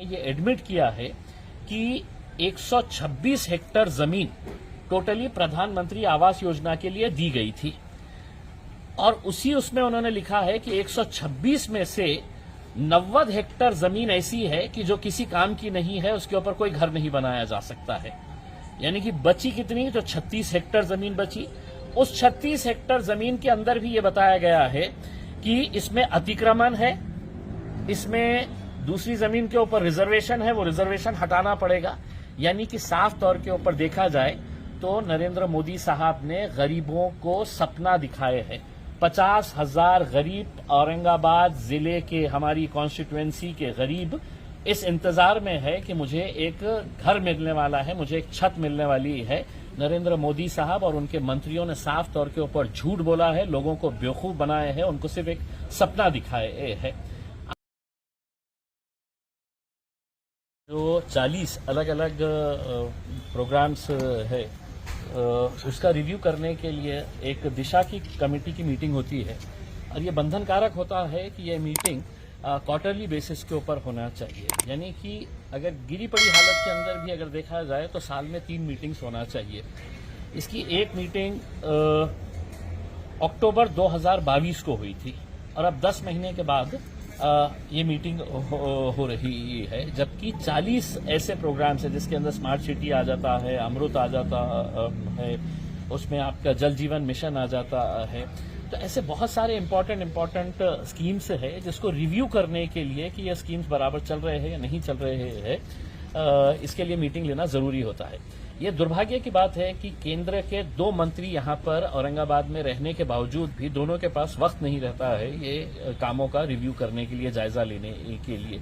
ये एडमिट किया है कि 126 हेक्टेयर जमीन टोटली प्रधानमंत्री आवास योजना के लिए दी गई थी और उसमें उन्होंने लिखा है कि 126 में से 90 हेक्टेयर जमीन ऐसी है कि जो किसी काम की नहीं है, उसके ऊपर कोई घर नहीं बनाया जा सकता है। यानी कि बची कितनी, तो 36 हेक्टेयर जमीन बची। उस 36 हेक्टेयर जमीन के अंदर भी ये बताया गया है कि इसमें अतिक्रमण है, इसमें दूसरी जमीन के ऊपर रिजर्वेशन है, वो रिजर्वेशन हटाना पड़ेगा। यानी कि साफ तौर के ऊपर देखा जाए तो नरेंद्र मोदी साहब ने गरीबों को सपना दिखाए हैं। 50,000 गरीब औरंगाबाद जिले के, हमारी कॉन्स्टिट्यूएंसी के गरीब इस इंतजार में है कि मुझे एक घर मिलने वाला है, मुझे एक छत मिलने वाली है। नरेंद्र मोदी साहब और उनके मंत्रियों ने साफ तौर के ऊपर झूठ बोला है, लोगों को बेवकूफ बनाए हैं, उनको सिर्फ एक सपना दिखाए है। जो 40 अलग अलग प्रोग्राम्स है, उसका रिव्यू करने के लिए एक दिशा की कमेटी की मीटिंग होती है और ये बंधनकारक होता है कि ये मीटिंग क्वार्टरली बेसिस के ऊपर होना चाहिए। यानी कि अगर गिरी पड़ी हालत के अंदर भी अगर देखा जाए तो साल में 3 मीटिंग्स होना चाहिए। इसकी एक मीटिंग अक्टूबर 2022 को हुई थी और अब 10 महीने के बाद ये मीटिंग हो रही है, जबकि 40 ऐसे प्रोग्राम्स हैं जिसके अंदर स्मार्ट सिटी आ जाता है, अमृत आ जाता है, उसमें आपका जल जीवन मिशन आ जाता है। तो ऐसे बहुत सारे इम्पोर्टेंट स्कीम्स है जिसको रिव्यू करने के लिए कि ये स्कीम्स बराबर चल रहे हैं या नहीं चल रहे हैं, इसके लिए मीटिंग लेना जरूरी होता है। ये दुर्भाग्य की बात है कि केंद्र के 2 मंत्री यहां पर औरंगाबाद में रहने के बावजूद भी दोनों के पास वक्त नहीं रहता है ये कामों का रिव्यू करने के लिए, जायजा लेने के लिए।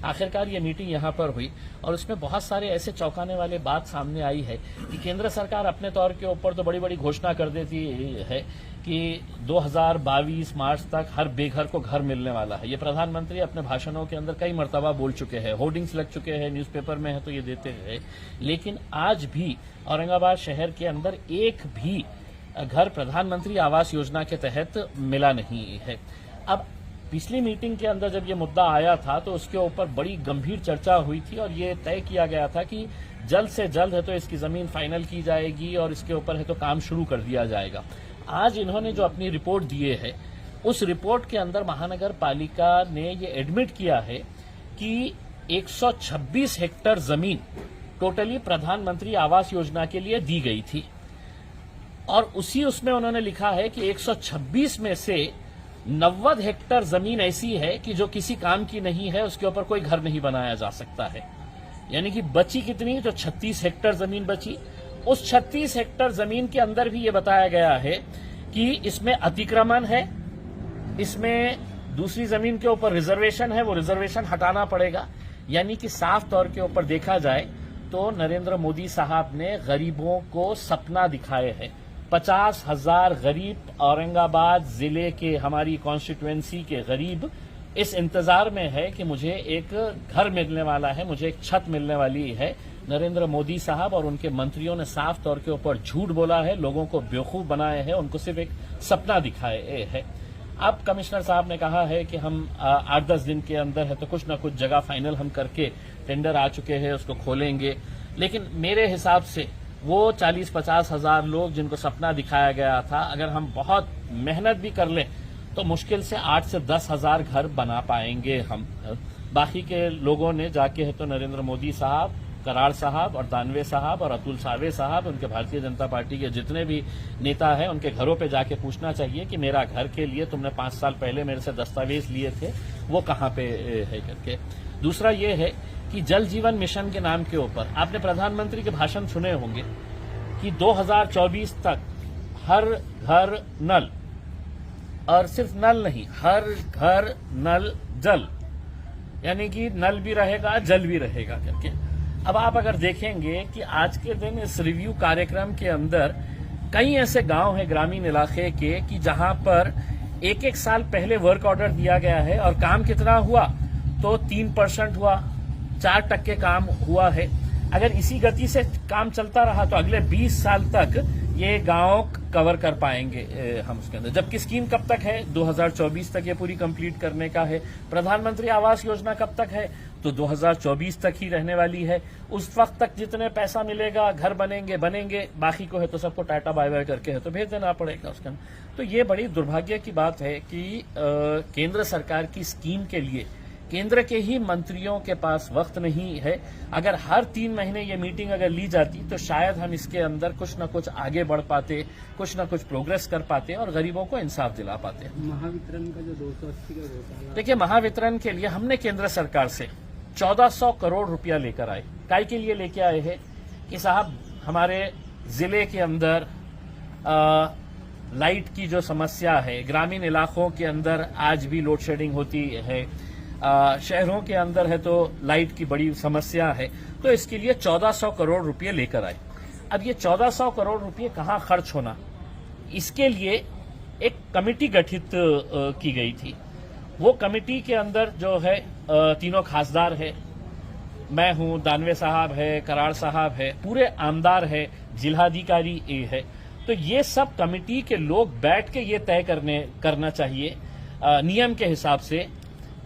आखिरकार ये मीटिंग यहां पर हुई और उसमें बहुत सारे ऐसे चौंकाने वाले बात सामने आई है कि केंद्र सरकार अपने तौर के ऊपर तो बड़ी बड़ी घोषणा कर देती है कि 2022 मार्च तक हर बेघर को घर मिलने वाला है। ये प्रधानमंत्री अपने भाषणों के अंदर कई मर्तबा बोल चुके हैं, होर्डिंग्स लग चुके हैं, न्यूज़पेपर में है तो ये देते हैं, लेकिन आज भी औरंगाबाद शहर के अंदर एक भी घर प्रधानमंत्री आवास योजना के तहत मिला नहीं है। अब पिछली मीटिंग के अंदर जब ये मुद्दा आया था तो उसके ऊपर बड़ी गंभीर चर्चा हुई थी और ये तय किया गया था कि जल्द से जल्द है तो इसकी जमीन फाइनल की जाएगी और इसके ऊपर है तो काम शुरू कर दिया जाएगा। आज इन्होंने जो अपनी रिपोर्ट दिए है, उस रिपोर्ट के अंदर महानगर पालिका ने ये एडमिट किया है कि 126 हेक्टेयर जमीन टोटली प्रधानमंत्री आवास योजना के लिए दी गई थी और उसमें उन्होंने लिखा है कि 126 में से 90 हेक्टेयर जमीन ऐसी है कि जो किसी काम की नहीं है, उसके ऊपर कोई घर नहीं बनाया जा सकता है। यानी कि बची कितनी, तो 36 हेक्टेयर जमीन बची। उस 36 हेक्टेयर जमीन के अंदर भी ये बताया गया है कि इसमें अतिक्रमण है, इसमें दूसरी जमीन के ऊपर रिजर्वेशन है, वो रिजर्वेशन हटाना पड़ेगा। यानी कि साफ तौर के ऊपर देखा जाए तो नरेंद्र मोदी साहब ने गरीबों को सपना दिखाए हैं। 50,000 गरीब औरंगाबाद जिले के, हमारी कॉन्स्टिट्यूएंसी के गरीब इस इंतजार में है कि मुझे एक घर मिलने वाला है, मुझे एक छत मिलने वाली है। नरेंद्र मोदी साहब और उनके मंत्रियों ने साफ तौर के ऊपर झूठ बोला है, लोगों को बेवकूफ बनाए हैं, उनको सिर्फ एक सपना दिखाए है। अब कमिश्नर साहब ने कहा है कि हम 8-10 दिन के अंदर है तो कुछ ना कुछ जगह फाइनल हम करके, टेंडर आ चुके हैं, उसको खोलेंगे। लेकिन मेरे हिसाब से वो 40-50 हजार लोग जिनको सपना दिखाया गया था, अगर हम बहुत मेहनत भी कर लें तो मुश्किल से 8 से 10 हजार घर बना पाएंगे हम। बाकी के लोगों ने जाके है तो नरेंद्र मोदी साहब, कराड़ साहब और दानवे साहब और अतुल सावे साहब, उनके भारतीय जनता पार्टी के जितने भी नेता हैं, उनके घरों पे जाके पूछना चाहिए कि मेरा घर के लिए तुमने 5 साल पहले मेरे से दस्तावेज लिए थे, वो कहाँ पे है करके। दूसरा ये है कि जल जीवन मिशन के नाम के ऊपर आपने प्रधानमंत्री के भाषण सुने होंगे कि 2024 तक हर घर नल, और सिर्फ नल नहीं, हर घर नल जल, यानी कि नल भी रहेगा जल भी रहेगा करके। अब आप अगर देखेंगे कि आज के दिन इस रिव्यू कार्यक्रम के अंदर कई ऐसे गांव हैं ग्रामीण इलाके के कि जहां पर 1-1 साल पहले वर्क ऑर्डर दिया गया है और काम कितना हुआ, तो 3% हुआ, 4% काम हुआ है। अगर इसी गति से काम चलता रहा तो अगले 20 साल तक ये गांव कवर कर पाएंगे हम उसके अंदर। जबकि स्कीम कब तक है, 2024 तक ये पूरी कंप्लीट करने का है। प्रधानमंत्री आवास योजना कब तक है, तो 2024 तक ही रहने वाली है। उस वक्त तक जितने पैसा मिलेगा, घर बनेंगे, बाकी को है तो सबको टाटा बाय बाय करके है तो भेज देना पड़ेगा उसका। तो ये बड़ी दुर्भाग्य की बात है कि केंद्र सरकार की स्कीम के लिए केंद्र के ही मंत्रियों के पास वक्त नहीं है। अगर हर 3 महीने ये मीटिंग अगर ली जाती तो शायद हम इसके अंदर कुछ न कुछ आगे बढ़ पाते, कुछ न कुछ प्रोग्रेस कर पाते और गरीबों को इंसाफ दिला पाते। महावितरण का जो 280 का घोटाला, देखिए, महावितरण के लिए हमने केंद्र सरकार से 1400 करोड़ रुपया लेकर आए। काय के लिए लेके आए हैं कि साहब हमारे जिले के अंदर लाइट की जो समस्या है, ग्रामीण इलाकों के अंदर आज भी लोड शेडिंग होती है, शहरों के अंदर है तो लाइट की बड़ी समस्या है, तो इसके लिए 1400 करोड़ रुपए लेकर आए। अब ये 1400 करोड़ रुपए कहां खर्च होना, इसके लिए एक कमेटी गठित की गई थी। वो कमेटी के अंदर जो है तीनों खासदार है, मैं हूं, दानवे साहब है, कराड़ साहब है, पूरे आमदार है, जिलाधिकारी है। तो ये सब कमेटी के लोग बैठ के ये तय करना चाहिए नियम के हिसाब से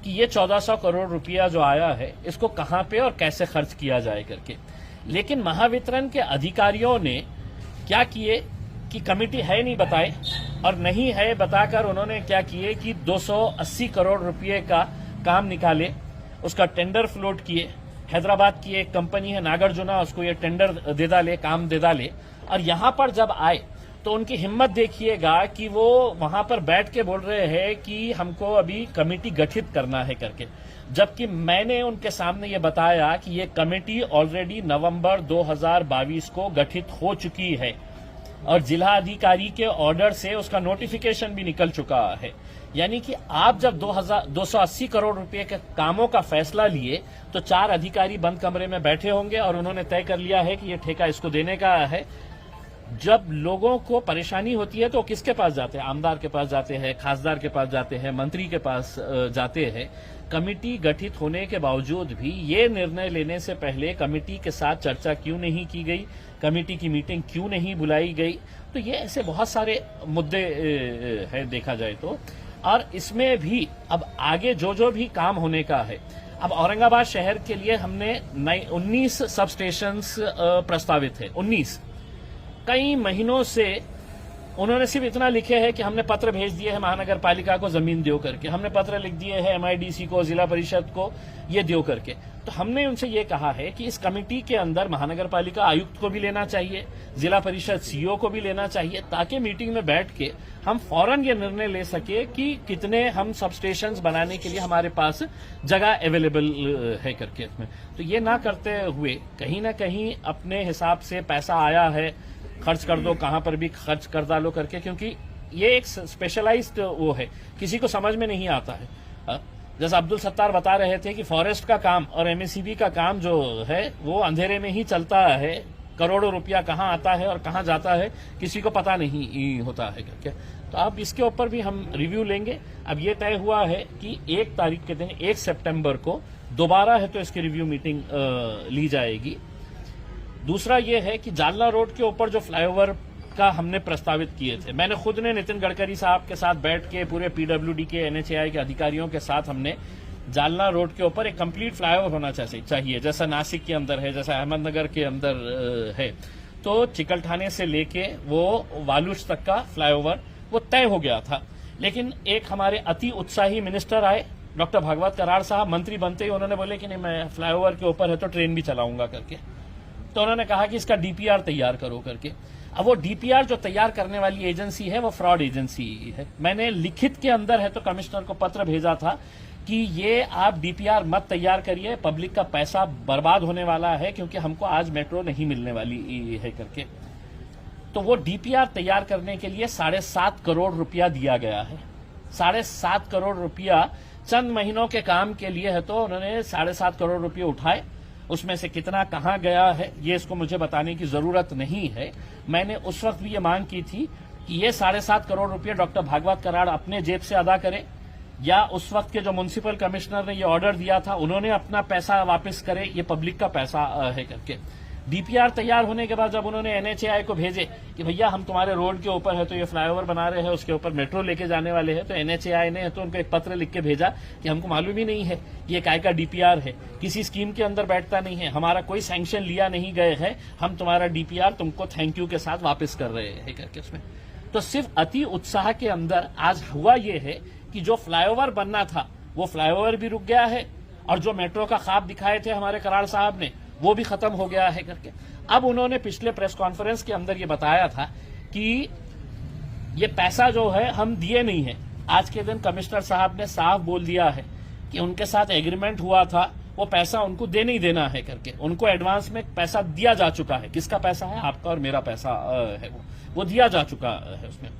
कि ये 1400 करोड़ रुपया जो आया है इसको कहां पे और कैसे खर्च किया जाए करके। लेकिन महावितरण के अधिकारियों ने क्या किए कि कमेटी है नहीं बताए, और नहीं है बताकर उन्होंने क्या किए कि 280 करोड़ रुपये का काम निकाले, उसका टेंडर फ्लोट किए। हैदराबाद की एक कंपनी है नागार्जुना, उसको ये टेंडर दे डाले, काम दे डाले, और यहां पर जब आए तो उनकी हिम्मत देखिएगा कि वो वहां पर बैठ के बोल रहे हैं कि हमको अभी कमेटी गठित करना है करके, जबकि मैंने उनके सामने ये बताया कि ये कमेटी ऑलरेडी नवंबर 2022 को गठित हो चुकी है और जिला अधिकारी के ऑर्डर से उसका नोटिफिकेशन भी निकल चुका है। यानी कि आप जब 280 करोड़ रुपए के कामों का फैसला लिए तो 4 अधिकारी बंद कमरे में बैठे होंगे और उन्होंने तय कर लिया है कि ये ठेका इसको देने का है। जब लोगों को परेशानी होती है तो किसके पास जाते हैं? आमदार के पास जाते हैं, खासदार के पास जाते हैं, मंत्री के पास जाते हैं। कमेटी गठित होने के बावजूद भी ये निर्णय लेने से पहले कमेटी के साथ चर्चा क्यों नहीं की गई, कमेटी की मीटिंग क्यों नहीं बुलाई गई? तो ये ऐसे बहुत सारे मुद्दे हैं देखा जाए तो। और इसमें भी अब आगे जो भी काम होने का है, अब औरंगाबाद शहर के लिए हमने 19 सब स्टेशंस प्रस्तावित है। 19 कई महीनों से उन्होंने सिर्फ इतना लिखे है कि हमने पत्र भेज दिए हैं महानगर पालिका को जमीन दो करके, हमने पत्र लिख दिए हैं MIDC को, जिला परिषद को, ये दो करके। तो हमने उनसे ये कहा है कि इस कमेटी के अंदर महानगर पालिका आयुक्त को भी लेना चाहिए, जिला परिषद CEO को भी लेना चाहिए, ताकि मीटिंग में बैठ के हम फौरन ये निर्णय ले सके कि कितने हम सब स्टेशंस बनाने के लिए हमारे पास जगह अवेलेबल है करके। तो ये ना करते हुए कहीं ना कहीं अपने हिसाब से पैसा आया है, खर्च कर दो, कहां पर भी खर्च कर डालो करके, क्योंकि ये एक स्पेशलाइज्ड वो है, किसी को समझ में नहीं आता है। जैसा अब्दुल सत्तार बता रहे थे कि फॉरेस्ट का काम और MSCB का काम जो है वो अंधेरे में ही चलता है, करोड़ों रुपया कहां आता है और कहां जाता है किसी को पता नहीं होता है क्या। तो अब इसके ऊपर भी हम रिव्यू लेंगे। अब ये तय हुआ है कि 1 तारीख के दिन 1 सितंबर को दोबारा है तो इसकी रिव्यू मीटिंग ली जाएगी। दूसरा ये है कि जालना रोड के ऊपर जो फ्लाईओवर का हमने प्रस्तावित किए थे, मैंने खुद ने नितिन गडकरी साहब के साथ बैठ के पूरे PWD के NHAI के अधिकारियों के साथ हमने जालना रोड के ऊपर एक कंप्लीट फ्लाईओवर होना चाहिए, जैसा नासिक के अंदर है, जैसा अहमदनगर के अंदर है। तो चिकलठाने से लेके वो वालूच तक का फ्लाईओवर वो तय हो गया था। लेकिन एक हमारे अति उत्साही मिनिस्टर आए, डॉक्टर भागवत कराड़ साहब, मंत्री बनते ही उन्होंने बोले कि नहीं, मैं फ्लाईओवर के ऊपर है तो ट्रेन भी चलाऊंगा करके। तो उन्होंने कहा कि इसका DPR तैयार करो करके। अब वो DPR जो तैयार करने वाली एजेंसी है वो फ्रॉड एजेंसी है। मैंने लिखित के अंदर है तो कमिश्नर को पत्र भेजा था कि ये आप DPR मत तैयार करिए, पब्लिक का पैसा बर्बाद होने वाला है, क्योंकि हमको आज मेट्रो नहीं मिलने वाली है करके। तो वो DPR तैयार करने के लिए 7.5 करोड़ रुपया दिया गया है। 7.5 करोड़ रुपया चंद महीनों के काम के लिए है, तो उन्होंने 7.5 करोड़ रुपये उठाए। उसमें से कितना कहां गया है ये इसको मुझे बताने की जरूरत नहीं है। मैंने उस वक्त भी ये मांग की थी कि ये 7.5 करोड़ रुपये डॉक्टर भागवत कराड़ अपने जेब से अदा करें, या उस वक्त के जो म्युनिसिपल कमिश्नर ने ये ऑर्डर दिया था उन्होंने अपना पैसा वापस करे, ये पब्लिक का पैसा है करके। डीपीआर तैयार होने के बाद जब उन्होंने एनएचएआई को भेजे कि भैया हम तुम्हारे रोड के ऊपर है तो ये फ्लाईओवर बना रहे हैं, उसके ऊपर मेट्रो लेके जाने वाले हैं, तो एनएचएआई ने तो उनको एक पत्र लिख के भेजा कि हमको मालूम ही नहीं है ये काय का डीपीआर है, किसी स्कीम के अंदर बैठता नहीं है, हमारा कोई सैंक्शन लिया नहीं गए है, हम तुम्हारा डीपीआर तुमको थैंक यू के साथ वापस कर रहे हैं करके उसमें। तो सिर्फ अति उत्साह के अंदर आज हुआ ये है कि जो फ्लाईओवर बनना था वो फ्लाईओवर भी रुक गया है, और जो मेट्रो का ख्वाब दिखाए थे हमारे कराड़ साहब ने वो भी खत्म हो गया है करके। अब उन्होंने पिछले प्रेस कॉन्फ्रेंस के अंदर ये बताया था कि ये पैसा जो है हम दिए नहीं है। आज के दिन कमिश्नर साहब ने साफ बोल दिया है कि उनके साथ एग्रीमेंट हुआ था, वो पैसा उनको देने ही देना है करके। उनको एडवांस में पैसा दिया जा चुका है। किसका पैसा है? आपका और मेरा पैसा है, वो दिया जा चुका है उसमें।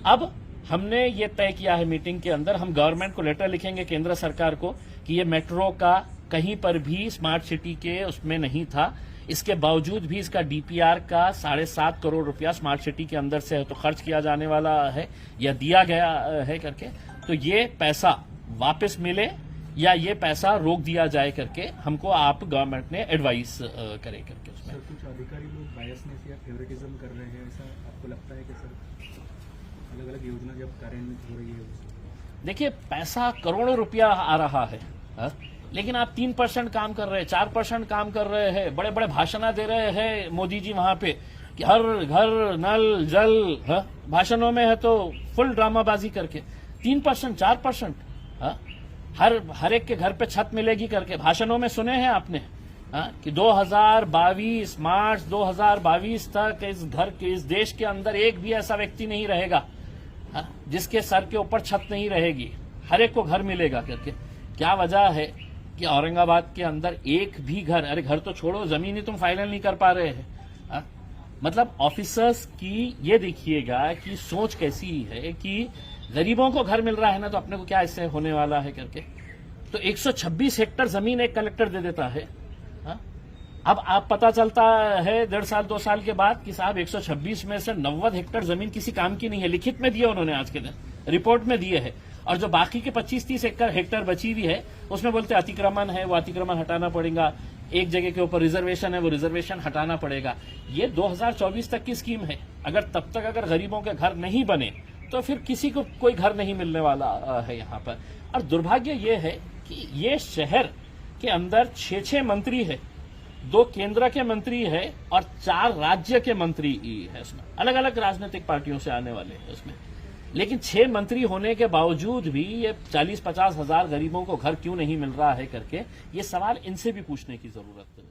अब हमने ये तय किया है मीटिंग के अंदर, हम गवर्नमेंट को लेटर लिखेंगे केंद्र सरकार को कि ये मेट्रो का कहीं पर भी स्मार्ट सिटी के उसमें नहीं था, इसके बावजूद भी इसका डीपीआर का 7.5 करोड़ रुपया स्मार्ट सिटी के अंदर से तो खर्च किया जाने वाला है या दिया गया है करके, तो ये पैसा वापस मिले या ये पैसा रोक दिया जाए करके हमको आप गवर्नमेंट ने एडवाइस करे करके उसमें। सर, कुछ अधिकारी लोग बायसनेस या फेवरेटिज्म कर रहे हैं, ऐसा आपको लगता है कि सर अलग अलग योजना जब कार्यान्वित हो रही है? देखिए, पैसा करोड़ों रुपया आ रहा है, लेकिन आप 3% काम कर रहे हैं, 4% काम कर रहे हैं, बड़े बड़े भाषण दे रहे हैं मोदी जी वहां पे कि हर घर नल जल, भाषणों में है तो फुल ड्रामाबाजी करके 3% 4%, हर एक के घर पे छत मिलेगी करके भाषणों में सुने हैं आपने कि 2022 मार्च 2022 तक इस देश के अंदर एक भी ऐसा व्यक्ति नहीं रहेगा जिसके सर के ऊपर छत नहीं रहेगी, हर एक को घर मिलेगा करके। क्या वजह है कि औरंगाबाद के अंदर एक भी घर, अरे घर तो छोड़ो, जमीन ही तुम फाइनल नहीं कर पा रहे हैं। मतलब ऑफिसर्स की ये देखिएगा कि सोच कैसी है कि गरीबों को घर मिल रहा है ना, तो अपने को क्या इससे होने वाला है करके। तो 126 हेक्टेयर जमीन एक कलेक्टर दे देता है। अब आप पता चलता है 1.5 साल 2 साल के बाद कि साहब 126 में से 90 हेक्टेयर जमीन किसी काम की नहीं है। लिखित में दिए उन्होंने, आज के दिन रिपोर्ट में दिए है। और जो बाकी के 25-30 हेक्टेयर बची हुई है उसमें बोलते अतिक्रमण है, वो अतिक्रमण हटाना पड़ेगा, एक जगह के ऊपर रिजर्वेशन है, वो रिजर्वेशन हटाना पड़ेगा। ये 2024 तक की स्कीम है। अगर तब तक अगर गरीबों के घर नहीं बने तो फिर किसी को कोई घर नहीं मिलने वाला है यहाँ पर। और दुर्भाग्य ये है कि ये शहर के अंदर 6 मंत्री है, 2 केंद्र के मंत्री है और 4 राज्य के मंत्री है। इसमें अलग अलग राजनीतिक पार्टियों से आने वाले हैं उसमें, लेकिन 6 मंत्री होने के बावजूद भी ये 40-50 हजार गरीबों को घर क्यों नहीं मिल रहा है करके ये सवाल इनसे भी पूछने की जरूरत है।